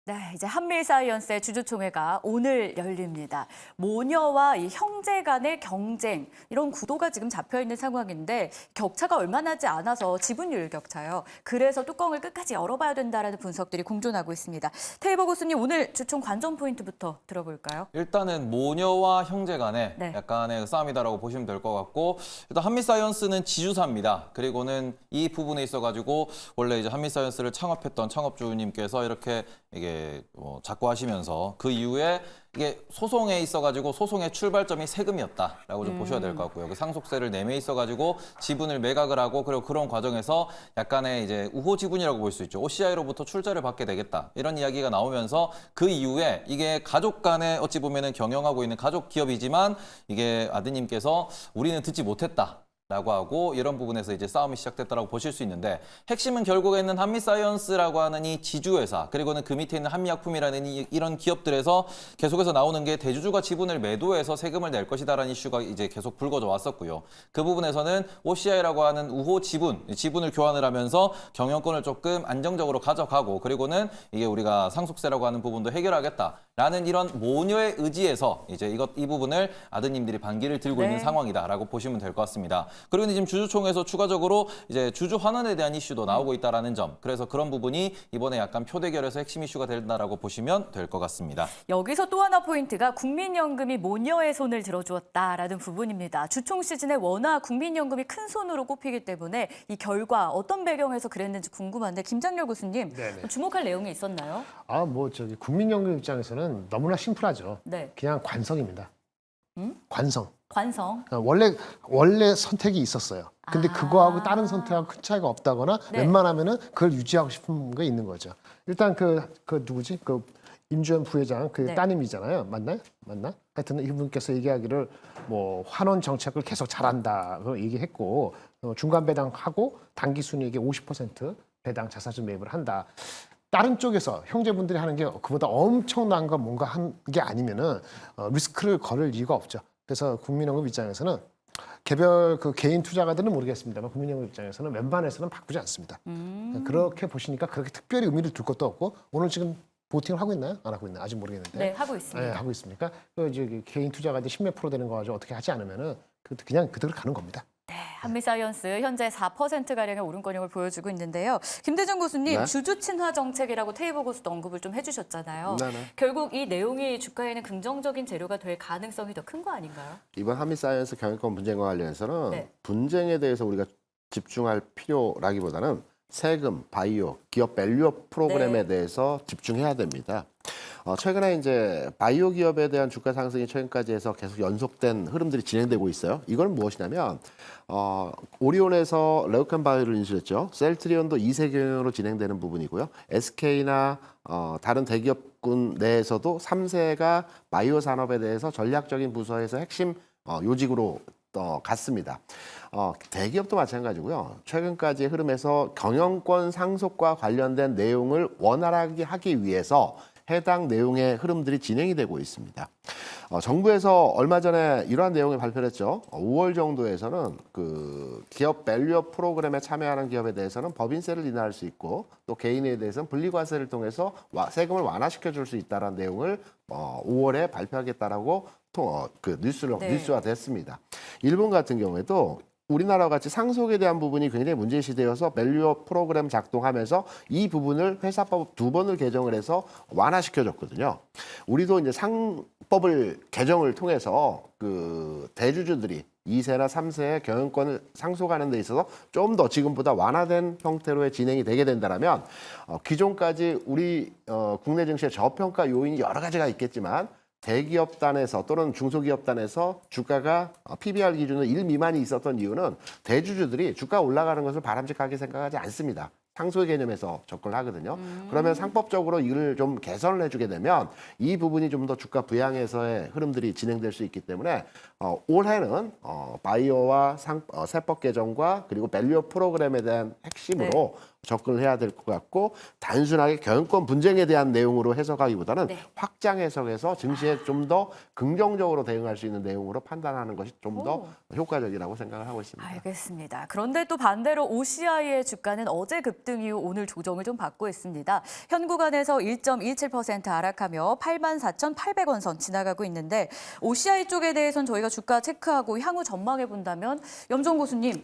네, 이제 한미사이언스의 주주총회가 오늘 열립니다. 모녀와 이 형제 간의 경쟁, 이런 구도가 지금 잡혀 있는 상황인데 격차가 얼마 나지 않아서 지분율 격차요. 그래서 뚜껑을 끝까지 열어봐야 된다라는 분석들이 공존하고 있습니다. 테이버 교수님, 오늘 주총 관전 포인트부터 들어볼까요? 일단은 모녀와 형제 간의 네. 약간의 싸움이다라고 보시면 될 것 같고, 일단 한미사이언스는 지주사입니다. 그리고는 이 부분에 있어가지고 원래 이제 한미사이언스를 창업했던 창업주님께서 이렇게 이게 자꾸 하시면서 그 이후에 이게 소송에 있어가지고 소송의 출발점이 세금이었다라고 좀 보셔야 될 것 같고요. 그 상속세를 내매 있어가지고 지분을 매각을 하고 그리고 그런 과정에서 약간의 이제 우호 지분이라고 볼 수 있죠. OCI로부터 출자를 받게 되겠다 이런 이야기가 나오면서 그 이후에 이게 가족 간에 어찌 보면은 경영하고 있는 가족 기업이지만 이게 아드님께서 우리는 듣지 못했다. 라고 하고 이런 부분에서 이제 싸움이 시작됐다라고 보실 수 있는데 핵심은 결국에는 한미사이언스라고 하는 이 지주회사 그리고는 그 밑에 있는 한미약품이라는 이런 기업들에서 계속해서 나오는 게 대주주가 지분을 매도해서 세금을 낼 것이다라는 이슈가 이제 계속 불거져 왔었고요. 그 부분에서는 OCI라고 하는 우호 지분을 교환을 하면서 경영권을 조금 안정적으로 가져가고 그리고는 이게 우리가 상속세라고 하는 부분도 해결하겠다라는 이런 모녀의 의지에서 이제 이 부분을 아드님들이 반기를 들고 있는 상황이다라고 보시면 될 것 같습니다. 그리고 지금 주주총회에서 추가적으로 이제 주주 환원에 대한 이슈도 나오고 있다라는 점. 그래서 그런 부분이 이번에 약간 표대결에서 핵심 이슈가 된다라고 보시면 될 것 같습니다. 여기서 또 하나 포인트가 국민연금이 모녀의 손을 들어주었다라는 부분입니다. 주총 시즌에 워낙 국민연금이 큰 손으로 꼽히기 때문에 이 결과 어떤 배경에서 그랬는지 궁금한데 김장렬 교수님 주목할 내용이 있었나요? 국민연금 입장에서는 너무나 심플하죠. 네. 그냥 관성입니다. 관성. 관성. 원래 선택이 있었어요. 근데 그거하고 다른 선택하고 큰 차이가 없다거나 웬만하면은 그걸 유지하고 싶은 게 있는 거죠. 일단 그 누구지? 그 임주연 부회장 따님이잖아요. 맞나요? 맞나? 하여튼 이분께서 얘기하기를 뭐 환원 정책을 계속 잘한다. 그 얘기했고 중간 배당하고 단기 순이익의 50% 배당 자사주 매입을 한다. 다른 쪽에서 형제분들이 하는 게 그보다 엄청난 거 뭔가 한 게 아니면은 리스크를 걸을 이유가 없죠. 그래서 국민연금 입장에서는 개별 개인 투자가들은 모르겠습니다만 국민연금 입장에서는 웬만해서는 바꾸지 않습니다. 그렇게 보시니까 그렇게 특별히 의미를 둘 것도 없고 오늘 지금 보팅을 하고 있나요? 안 하고 있나요? 아직 모르겠는데. 네, 하고 있습니다. 네, 하고 있습니까? 이제 개인 투자가들이 10몇 프로 되는 거 가지고 어떻게 하지 않으면은 그냥 그대로 가는 겁니다. 한미사이언스 현재 4%가량의 오름권역을 보여주고 있는데요. 김대중 교수님, 주주 친화 정책이라고 테이블 교수도 언급을 좀 해주셨잖아요. 결국 이 내용이 주가에는 긍정적인 재료가 될 가능성이 더 큰 거 아닌가요? 이번 한미사이언스 경영권 분쟁과 관련해서는 분쟁에 대해서 우리가 집중할 필요라기보다는 세금, 바이오, 기업 밸류업 프로그램에 대해서 집중해야 됩니다. 최근에 이제 바이오 기업에 대한 주가 상승이 최근까지 해서 계속 연속된 흐름들이 진행되고 있어요. 이건 무엇이냐면 오리온에서 레오켄 바이오를 인수했죠. 셀트리온도 2세 경영으로 진행되는 부분이고요. SK나 다른 대기업군 내에서도 3세가 바이오 산업에 대해서 전략적인 부서에서 핵심 요직으로 갔습니다. 대기업도 마찬가지고요. 최근까지의 흐름에서 경영권 상속과 관련된 내용을 원활하게 하기 위해서 해당 내용의 흐름들이 진행이 되고 있습니다. 정부에서 얼마 전에 이러한 내용을 발표를 했죠. 5월 정도에서는 그 기업 밸류업 프로그램에 참여하는 기업에 대해서는 법인세를 인하할 수 있고 또 개인에 대해서는 분리과세를 통해서 세금을 완화시켜 줄 수 있다는 내용을 5월에 발표하겠다라고 뉴스화 됐습니다. 일본 같은 경우에도 우리나라와 같이 상속에 대한 부분이 굉장히 문제시되어서 밸류업 프로그램 작동하면서 이 부분을 회사법 2번을 개정을 해서 완화시켜줬거든요. 우리도 이제 상법을 개정을 통해서 그 대주주들이 2세나 3세의 경영권을 상속하는 데 있어서 좀 더 지금보다 완화된 형태로의 진행이 되게 된다면 기존까지 우리 국내 증시의 저평가 요인이 여러 가지가 있겠지만 대기업단에서 또는 중소기업단에서 주가가 PBR 기준으로 1 미만이 있었던 이유는 대주주들이 주가 올라가는 것을 바람직하게 생각하지 않습니다. 상속의 개념에서 접근을 하거든요. 그러면 상법적으로 이걸 좀 개선을 해주게 되면 이 부분이 좀 더 주가 부양에서의 흐름들이 진행될 수 있기 때문에 올해는 바이오와 세법 개정과 그리고 밸류업 프로그램에 대한 핵심으로 접근을 해야 될 것 같고 단순하게 경영권 분쟁에 대한 내용으로 해석하기보다는 네. 확장 해석해서 증시에 좀 더 긍정적으로 대응할 수 있는 내용으로 판단하는 것이 좀 더 효과적이라고 생각을 하고 있습니다. 알겠습니다. 그런데 또 반대로 OCI의 주가는 어제 급등 이후 오늘 조정을 좀 받고 있습니다. 현 구간에서 1.27% 하락하며 84,800원 선 지나가고 있는데 OCI 쪽에 대해서는 저희가 주가 체크하고 향후 전망해 본다면 염정 교수님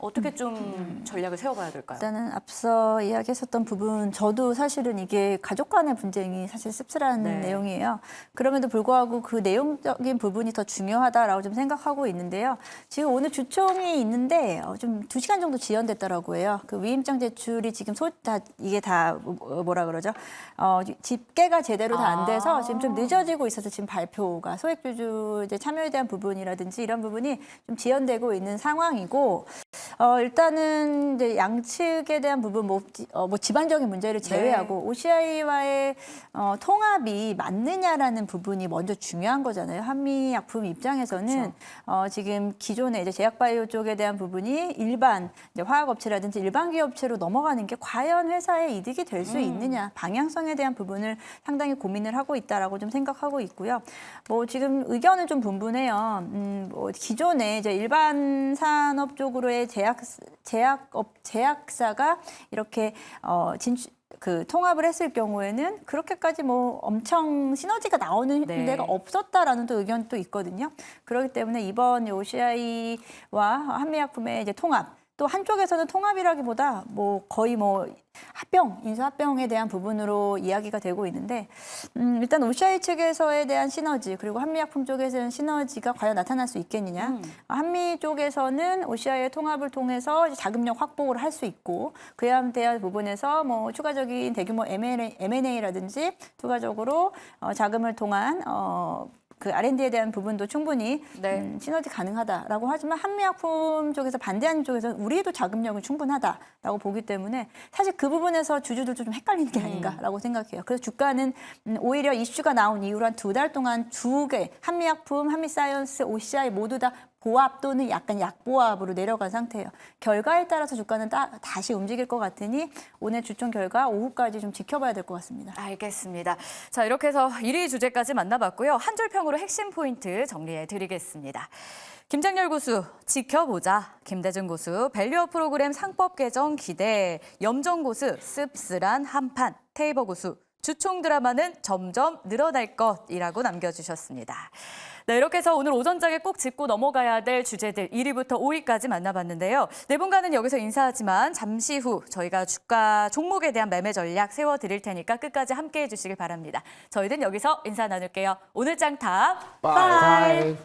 어떻게 좀 전략을 세워봐야 될까요? 일단은 앞서 이야기했었던 부분, 저도 사실은 이게 가족 간의 분쟁이 사실 씁쓸한 네. 내용이에요. 그럼에도 불구하고 그 내용적인 부분이 더 중요하다라고 좀 생각하고 있는데요. 지금 오늘 주총이 있는데 좀 2시간 정도 지연됐더라고요. 해요. 그 위임장 제출이 지금 이게 다 뭐라 그러죠? 집계가 제대로 다 안 돼서 지금 좀 늦어지고 있어서 지금 발표가 소액주주 이제 참여에 대한 부분이라든지 이런 부분이 좀 지연되고 있는 상황이고. 일단은 이제 양측에 대한 부분, 뭐 지방적인 문제를 제외하고 OCI와의 통합이 맞느냐라는 부분이 먼저 중요한 거잖아요. 한미약품 입장에서는 지금 기존에 이제 제약바이오 쪽에 대한 부분이 일반 이제 화학업체라든지 일반 기업체로 넘어가는 게 과연 회사의 이득이 될 수 있느냐, 방향성에 대한 부분을 상당히 고민을 하고 있다라고 좀 생각하고 있고요. 뭐 지금 의견은 좀 분분해요. 뭐 기존에 이제 일반 산업 쪽으로의 제약사가 이렇게 그 통합을 했을 경우에는 그렇게까지 뭐 엄청 시너지가 나오는 네. 데가 없었다라는 또 의견도 있거든요. 그렇기 때문에 이번 OCI와 한미약품의 이제 통합, 또 한쪽에서는 통합이라기보다 뭐 거의 뭐 인수합병에 대한 부분으로 이야기가 되고 있는데 일단 OCI 측에서에 대한 시너지, 그리고 한미약품 쪽에서는 시너지가 과연 나타날 수 있겠느냐. 한미 쪽에서는 OCI의 통합을 통해서 자금력 확보를 할 수 있고, 그에 대한 부분에서 뭐 추가적인 대규모 M&A라든지 추가적으로 자금을 통한 그 R&D에 대한 부분도 충분히 네. 시너지 가능하다라고 하지만 한미약품 쪽에서 반대하는 쪽에서는 우리도 자금력은 충분하다라고 보기 때문에 사실 그 부분에서 주주들도 좀 헷갈리는 게 아닌가라고 생각해요. 그래서 주가는 오히려 이슈가 나온 이후로 한 2달 동안 두 개, 한미약품, 한미사이언스, OCI 모두 다 보합 또는 약간 약보합으로 내려간 상태예요. 결과에 따라서 주가는 다시 움직일 것 같으니 오늘 주총 결과 오후까지 좀 지켜봐야 될 것 같습니다. 알겠습니다. 자, 이렇게 해서 1위 주제까지 만나봤고요. 한 줄 평으로 핵심 포인트 정리해 드리겠습니다. 김장렬 고수 지켜보자, 김대중 고수 밸류업 프로그램 상법 개정 기대, 염정 고수 씁쓸한 한판, 테이버 고수 주총 드라마는 점점 늘어날 것이라고 남겨주셨습니다. 네, 이렇게 해서 오늘 오전장에 꼭 짚고 넘어가야 될 주제들 1위부터 5위까지 만나봤는데요. 네 분과는 여기서 인사하지만 잠시 후 저희가 주가 종목에 대한 매매 전략 세워드릴 테니까 끝까지 함께해 주시길 바랍니다. 저희는 여기서 인사 나눌게요. 오늘 짱탑 바이.